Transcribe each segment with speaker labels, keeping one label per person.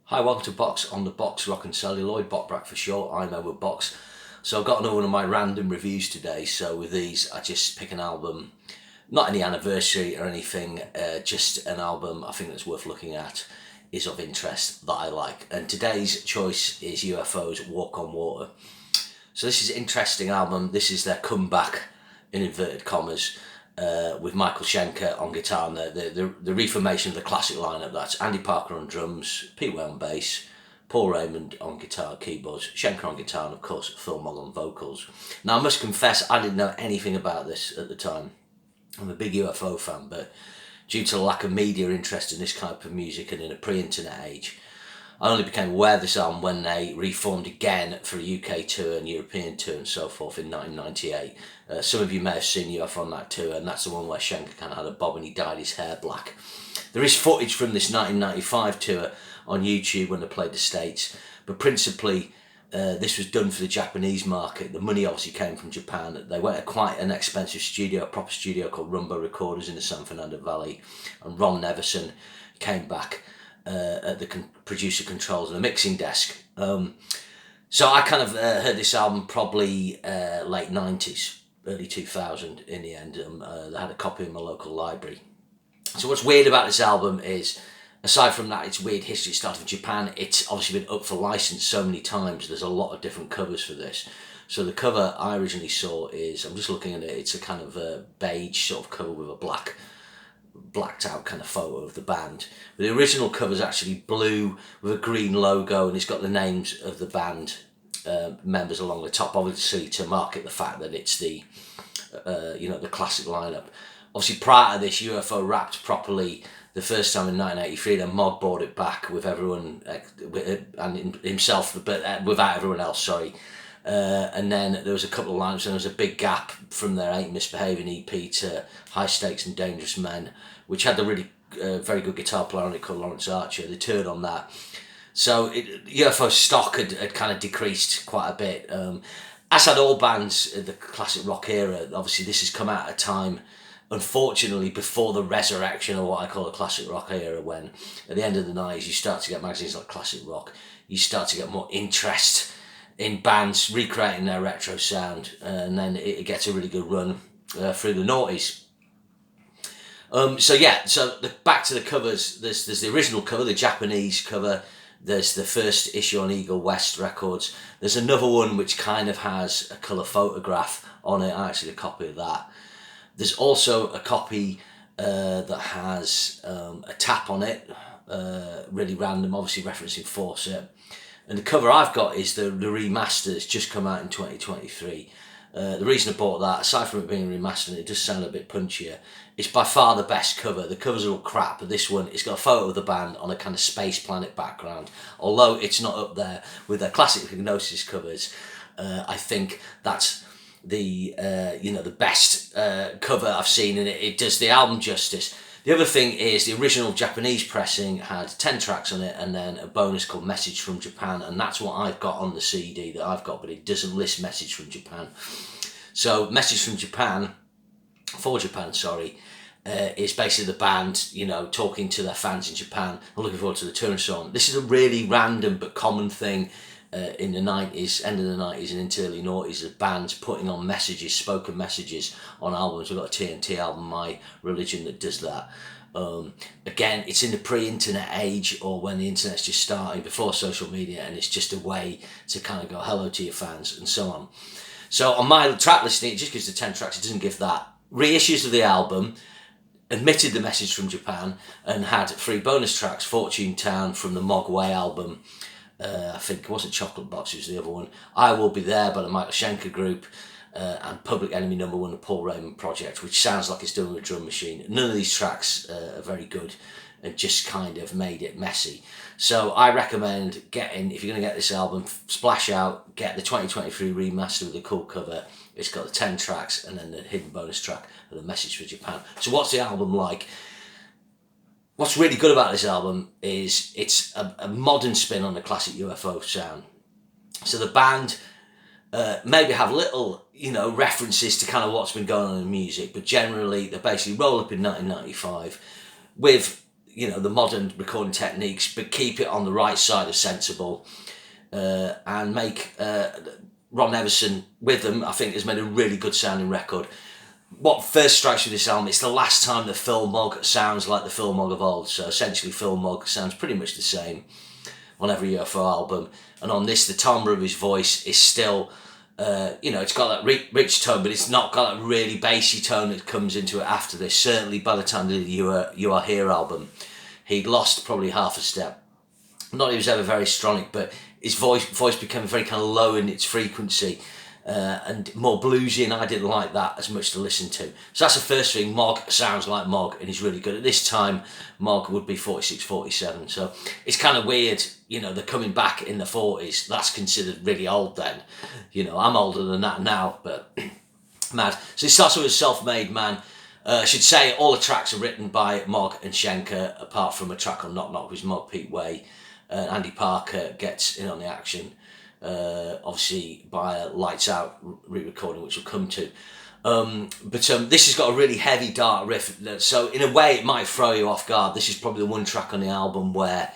Speaker 1: Hi, welcome to Box on the Box, Rock and Celluloid, Botbrack for short. I'm Edward Box. So I've got another one of my random reviews today. So with these, I just pick an album, not any anniversary or anything, just an album I think that's worth looking at, is of interest, that I like. And today's choice is UFO's Walk on Water. So this is an interesting album. This is their comeback, in inverted commas, with Michael Schenker on guitar and the reformation of the classic lineup. That's Andy Parker on drums, Pete Way on bass, Paul Raymond on guitar, keyboards, Schenker on guitar, and of course Phil Mogg on vocals. Now I must confess I didn't know anything about this at the time. I'm a big UFO fan, but due to the lack of media interest in this type of music and in a pre-internet age, I only became aware of this album when they reformed again for a UK tour and European tour and so forth in 1998. Some of you may have seen UFO on that tour, and that's the one where Schenker kind of had a bob and he dyed his hair black. There is footage from this 1995 tour on YouTube when they played the States, but principally this was done for the Japanese market. The money obviously came from Japan. They went to quite an expensive studio, a proper studio called Rumbo Recorders in the San Fernando Valley, and Ron Neverson came back at the producer controls and the mixing desk. So I kind of heard this album probably late 90s, early 2000 in the end. I had a copy in my local library. So what's weird about this album is, aside from that, it's weird history. It started in Japan. It's obviously been up for license so many times. There's a lot of different covers for this. So the cover I originally saw is, I'm just looking at it, it's a kind of a beige sort of cover with a blacked out kind of photo of the band. But the original cover is actually blue with a green logo, and it's got the names of the band members along the top, obviously to market the fact that it's the the classic lineup. Obviously prior to this, UFO rapped properly the first time in 1983, then Mogg brought it back with everyone and himself, but without everyone else, sorry. And then there was a couple of lines, and there was a big gap from their Ain't Misbehaving EP to High Stakes and Dangerous Men, which had the really very good guitar player on it called Lawrence Archer. They toured on that. So UFO stock had kind of decreased quite a bit. As had all bands in the classic rock era. Obviously this has come out at a time, unfortunately, before the resurrection of what I call the classic rock era, when at the end of the 90s you start to get magazines like Classic Rock, you start to get more interest in bands recreating their retro sound, and then it gets a really good run through the noughties. So back to the covers. There's the original cover, the Japanese cover. There's the first issue on Eagle West Records. There's another one which kind of has a colour photograph on it. I actually have a copy of that. There's also a copy that has a tap on it, really random, obviously referencing Fawcett. And the cover I've got is the remaster that's just come out in 2023. The reason I bought that, aside from it being remastered, it does sound a bit punchier. It's by far the best cover. The covers are all crap, but this one, it's got a photo of the band on a kind of space planet background. Although it's not up there with their classic Hypnosis covers, I think that's the best cover I've seen, and it does the album justice. The other thing is the original Japanese pressing had 10 tracks on it and then a bonus called Message from Japan, and that's what I've got on the CD that I've got, but it doesn't list Message from Japan. So Message from Japan, for Japan, sorry, is basically the band, talking to their fans in Japan. I'm looking forward to the tour and so on. This is a really random but common thing in the 90s, end of the 90s and into early noughties, of bands putting on messages, spoken messages on albums. We've got a TNT album, My Religion, that does that. Again, it's in the pre-internet age, or when the internet's just starting, before social media, and it's just a way to kind of go hello to your fans and so on. So on my track listing, it just gives the 10 tracks, it doesn't give that. Reissues of the album omitted the Message from Japan and had 3 bonus tracks: Fortune Town from the Mogg Way album, I think it wasn't Chocolate Box, it was the other one, I Will Be There by the Michael Schenker Group, and Public Enemy No. 1, the Paul Raymond Project, which sounds like it's done with a drum machine. None of these tracks are very good and just kind of made it messy. So I recommend getting, if you're going to get this album, splash out, get the 2023 remaster with a cool cover. It's got the 10 tracks and then the hidden bonus track and the Message for Japan. So what's the album like? What's really good about this album is it's a modern spin on the classic UFO sound. So the band maybe have little, references to kind of what's been going on in music, but generally they basically roll up in 1995 with, you know, the modern recording techniques, but keep it on the right side of sensible, and make Ron Everson with them, I think, has made a really good sounding record. What first strikes with this album, it's the last time the Phil Mogg sounds like the Phil Mogg of old. So essentially Phil Mogg sounds pretty much the same on every UFO album, and on this the timbre of his voice is still, you know, it's got that rich tone, but it's not got that really bassy tone that comes into it after this. Certainly by the time they did the You Are Here album, he'd lost probably half a step. Not that he was ever very stronic, but his voice became very kind of low in its frequency, and more bluesy, and I didn't like that as much to listen to. So that's the first thing. Mogg sounds like Mogg, and he's really good. At this time, Mogg would be 46, 47, so it's kind of weird, you know, they're coming back in the 40s. That's considered really old then. You know, I'm older than that now, but mad. So it starts with a self-made man. I should say all the tracks are written by Mogg and Schenker, apart from a track on Knock Knock, which is Mogg, Pete Way. Andy Parker gets in on the action, obviously by a Lights Out re-recording, which we'll come to. But this has got a really heavy, dark riff, so in a way it might throw you off guard. This is probably the one track on the album where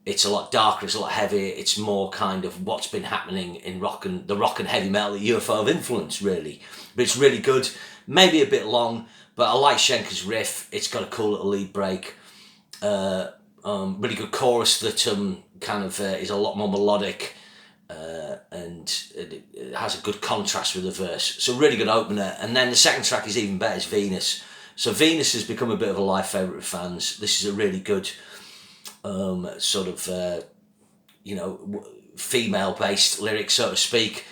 Speaker 1: it's a lot darker, it's a lot heavier, it's more kind of what's been happening in the rock and heavy metal that UFO have influenced, really. But it's really good, maybe a bit long, but I like Schenker's riff. It's got a cool little lead break. Really good chorus that kind of is a lot more melodic, and it has a good contrast with the verse. So really good opener. And then the second track is even better, it's Venus. So Venus has become a bit of a live favourite with fans. This is a really good sort of, you know, female-based lyric, so to speak.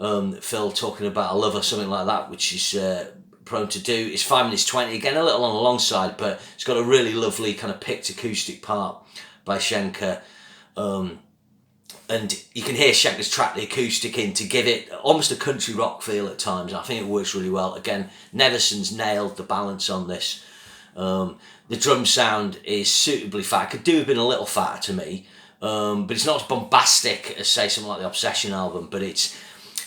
Speaker 1: Phil talking about a love or something like that, which is prone to do. It's 5 minutes 20, again a little on the long side, but it's got a really lovely kind of picked acoustic part by Schenker, and you can hear Schenker's track the acoustic in to give it almost a country rock feel at times. I think it works really well. Again, Neverson's nailed the balance on this. The drum sound is suitably fat. It could do have been a little fatter to me, but it's not as bombastic as, say, something like the Obsession album, but it's,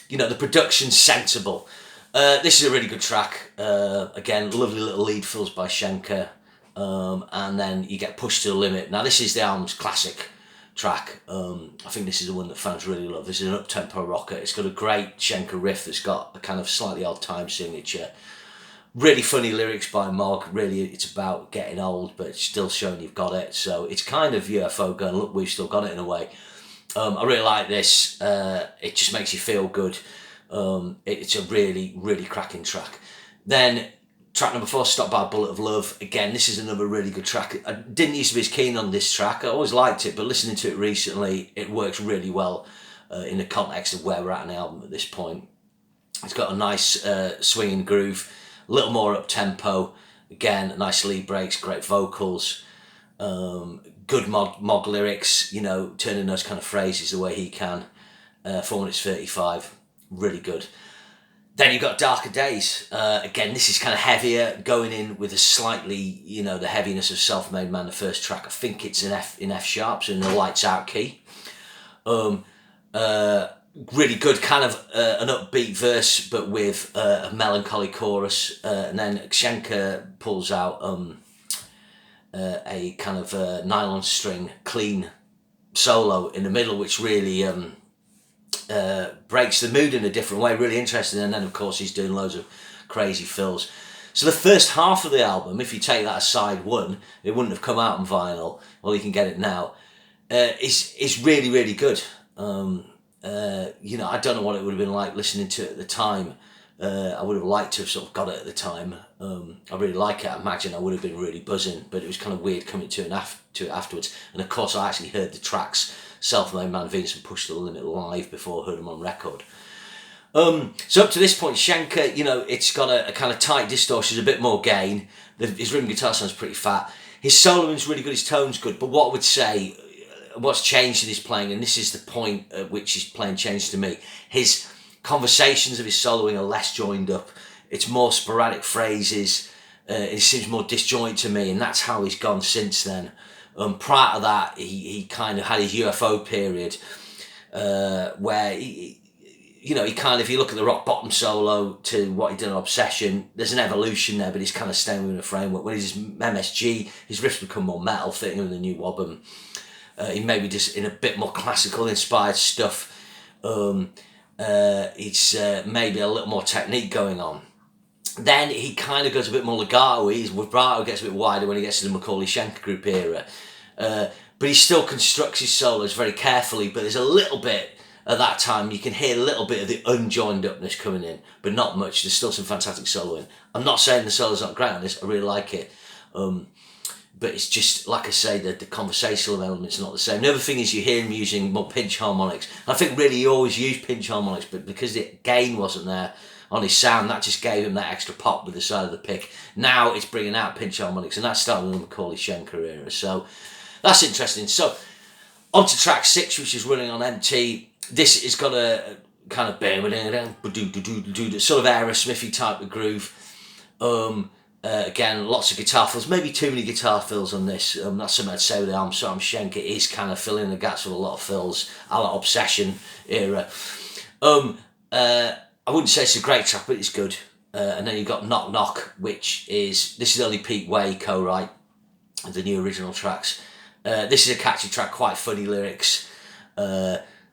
Speaker 1: you know, the production's sensible. This is a really good track. Again, lovely little lead fills by Schenker, and then you get Pushed to the Limit. Now this is the album's classic track. I think this is the one that fans really love. This is an up-tempo rocker. It's got a great Schenker riff that's got a kind of slightly odd time signature. Really funny lyrics by Mogg. Really, it's about getting old, but it's still showing you've got it. So it's kind of UFO going, look, we've still got it in a way. I really like this. It just makes you feel good. It's a really, really cracking track. Then track number 4, Stopped by a Bullet of Love. Again, this is another really good track. I didn't used to be as keen on this track. I always liked it, but listening to it recently, it works really well in the context of where we're at in the album at this point. It's got a nice swinging groove, a little more up-tempo. Again, nice lead breaks, great vocals, good Mogg lyrics, you know, turning those kind of phrases the way he can. 4 minutes 35. Really good. Then you've got Darker Days. Again, this is kind of heavier, going in with a slightly, you know, the heaviness of Self-Made Man, the first track. I think it's in F sharp, so in the Lights Out key. Really good, kind of an upbeat verse, but with a melancholy chorus. And then Schenker pulls out a kind of nylon string clean solo in the middle, which really breaks the mood in a different way, really interesting. And then of course he's doing loads of crazy fills. So the first half of the album, if you take that as side one, it wouldn't have come out on vinyl, well you can get it now, is really, really good. You know, I don't know what it would have been like listening to it at the time. I would have liked to have sort of got it at the time. I really like it. I imagine I would have been really buzzing, but it was kind of weird coming to it afterwards. And of course I actually heard the tracks Self-Made Man, Venus and Pushed to the Limit live before I heard them on record. So up to this point, Schenker, you know, it's got a kind of tight distortion, a bit more gain. His rhythm guitar sounds pretty fat. His soloing's really good, his tone's good, but what I would say, what's changed in his playing, and this is the point at which his playing changed to me, his conversations of his soloing are less joined up. It's more sporadic phrases. It seems more disjointed to me, and that's how he's gone since then. Prior to that, he kind of had his UFO period where he you know, he kind of, if you look at the rock bottom solo to what he did on Obsession, there's an evolution there, but he's kind of staying within a framework. When he's MSG, his riffs become more metal, fitting with the new album. He maybe just in a bit more classical inspired stuff. It's maybe a little more technique going on. Then he kind of goes a bit more legato. His vibrato gets a bit wider when he gets to the Macaulay Schenker Group era. But he still constructs his solos very carefully, but there's a little bit at that time, you can hear a little bit of the unjoined upness coming in, but not much. There's still some fantastic soloing. I'm not saying the solo's not great on this, I really like it. But it's just, like I say, the conversational elements are not the same. The other thing is you hear him using more pinch harmonics. I think really he always used pinch harmonics, but because the gain wasn't there on his sound, that just gave him that extra pop with the side of the pick. Now it's bringing out pinch harmonics, and that's starting with the Macaulay Schenker era. So that's interesting. So on to track 6, which is running on MT. This has got a kind of sort of Aerosmithy type of groove. Again, lots of guitar fills, maybe too many guitar fills on this. That's something I'd say with the Arm Schenker. It is kind of filling the gaps with a lot of fills, a la Obsession era. I wouldn't say it's a great track, but it's good. And then you've got Knock Knock, this is only Pete Way co-write the new original tracks. This is a catchy track, quite funny lyrics.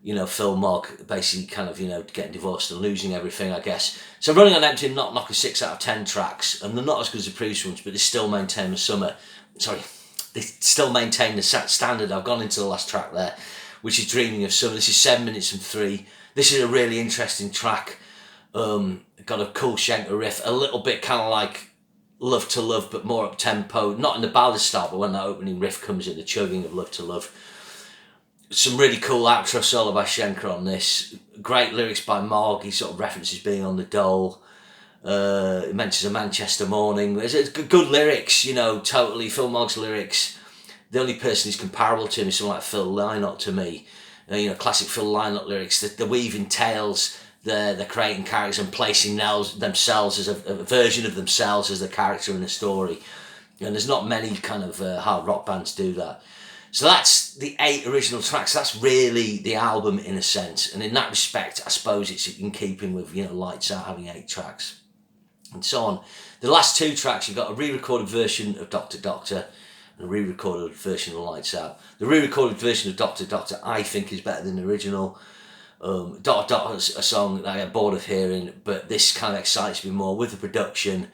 Speaker 1: You know, Phil Mogg basically kind of, you know, getting divorced and losing everything, I guess. So running on empty, Knock Knock is 6 out of 10 tracks, and they're not as good as the previous ones, but they still maintain the they still maintain the standard. I've gone into the last track there, which is Dreaming of Summer. This is 7 minutes and 3. This is a really interesting track. Got a cool Schenker riff, a little bit kind of like Love to Love, but more up tempo, not in the ballad style, but when that opening riff comes in, the chugging of Love to Love. Some really cool outro solo by Schenker on this. Great lyrics by Mogg. He sort of references being on the dole. He mentions a Manchester morning. It's good lyrics, you know, totally. Phil Mogg's lyrics. The only person who's comparable to him is someone like Phil Lynott to me. You know, classic Phil Lynott lyrics. The weaving tales, the creating characters and placing themselves as a version of themselves as the character in the story. And there's not many kind of hard rock bands do that. So that's the 8 original tracks. That's really the album in a sense. And in that respect, I suppose it's in keeping with, you know, Lights Out having 8 tracks and so on. The last 2 tracks, you've got a re-recorded version of Doctor Doctor and a re-recorded version of Lights Out. The re-recorded version of Doctor Doctor, I think, is better than the original. Doctor Doctor is a song that I get bored of hearing, but this kind of excites me more with the production,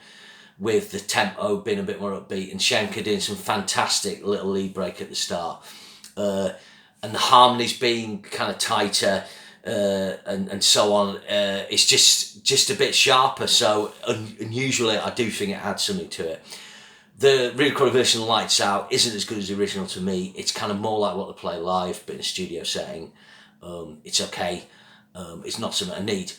Speaker 1: with the tempo being a bit more upbeat, and Schenker doing some fantastic little lead break at the start, and the harmonies being kind of tighter, and so on. It's just a bit sharper. So unusually, I do think it adds something to it. The re-recorded version of Lights Out isn't as good as the original to me. It's kind of more like what they play live, but in a studio setting. It's okay. It's not something I need.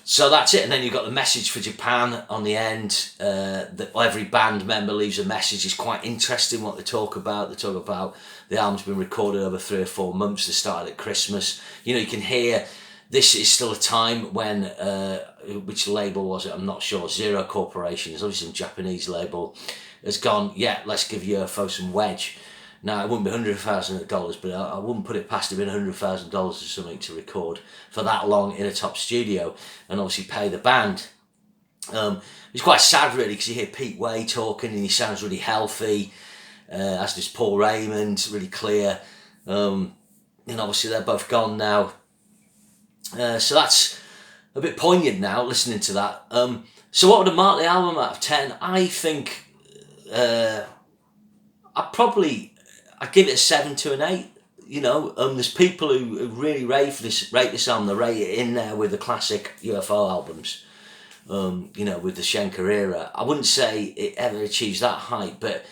Speaker 1: So that's it, and then you've got the message for Japan on the end. That every band member leaves a message. It's quite interesting what they talk about. They talk about the album's been recorded over 3 or 4 months. They started at Christmas. You know, you can hear this is still a time when, which label was it? I'm not sure. Zero Corporation, there's obviously some Japanese label, has gone, yeah, let's give UFO some wedge. Now, it wouldn't be $100,000, but I wouldn't put it past it being $100,000 or something to record for that long in a top studio and obviously pay the band. It's quite sad, really, because you hear Pete Way talking and he sounds really healthy, as does Paul Raymond, really clear. And obviously they're both gone now. So that's a bit poignant now, listening to that. So what would I mark the album out of 10? I think I'd give it a 7 to an 8. You know, there's people who really rate this album. They rate it in there with the classic UFO albums. You know, with the Schenker era. I wouldn't say it ever achieves that height, but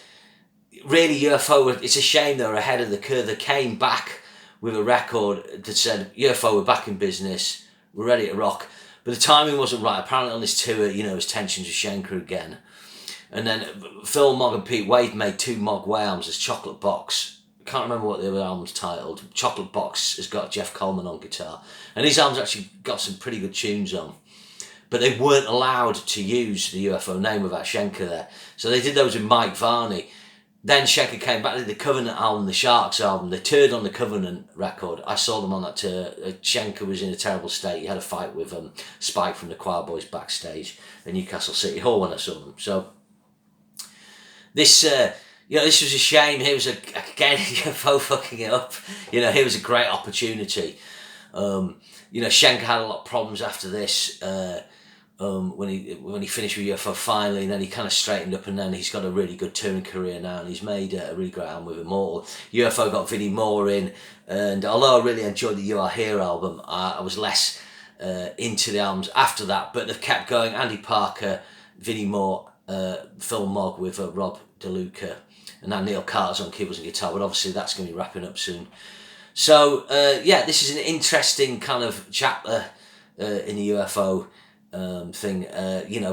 Speaker 1: really UFO, it's a shame they were ahead of the curve. They came back with a record that said, UFO, we're back in business, we're ready to rock. But the timing wasn't right. Apparently on this tour, you know, there's tensions with Schenker again. And then Phil Mogg and Pete Wade made 2 Mogg Way albums as Chocolate Box. I can't remember what the other album's titled. Chocolate Box has got Jeff Coleman on guitar. And these albums actually got some pretty good tunes on. But they weren't allowed to use the UFO name without Schenker there. So they did those with Mike Varney. then Schenker came back to the Covenant album, the Sharks album. They toured on the Covenant record. I saw them on that tour. Schenker was in a terrible state. He had a fight with Spike from the Choir Boys backstage at Newcastle City Hall when I saw them. So this, this was a shame. Here was again UFO fucking it up. Here was a great opportunity. Schenker had a lot of problems after this. When he finished with UFO finally, and then he kind of straightened up, and then he's got a really good touring career now, and he's made a really great album with Immortal. UFO got Vinnie Moore in, and although I really enjoyed the You Are Here album, I was less into the albums after that, but they've kept going. Andy Parker, Vinnie Moore, Phil Mogg with Rob DeLuca, and now Neil Carter's on keyboards and guitar, but obviously that's going to be wrapping up soon. So this is an interesting kind of chapter in the UFO thing.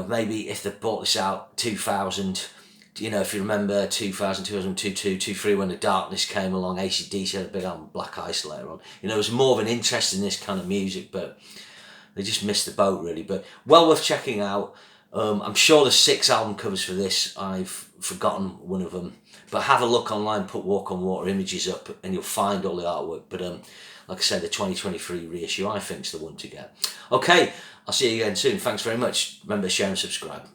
Speaker 1: Maybe if they brought this out 2000, if you remember 2000, 2002, 2003, when The Darkness came along, AC/DC had a big album, Black Ice later on. There was more of an interest in this kind of music, but they just missed the boat really. But well worth checking out. I'm sure there's 6 album covers for this. I've forgotten one of them, but have a look online, put Walk on Water images up, and you'll find all the artwork. But like I said, the 2023 reissue I think is the one to get. Okay, I'll see you again soon. Thanks very much. Remember, share and subscribe.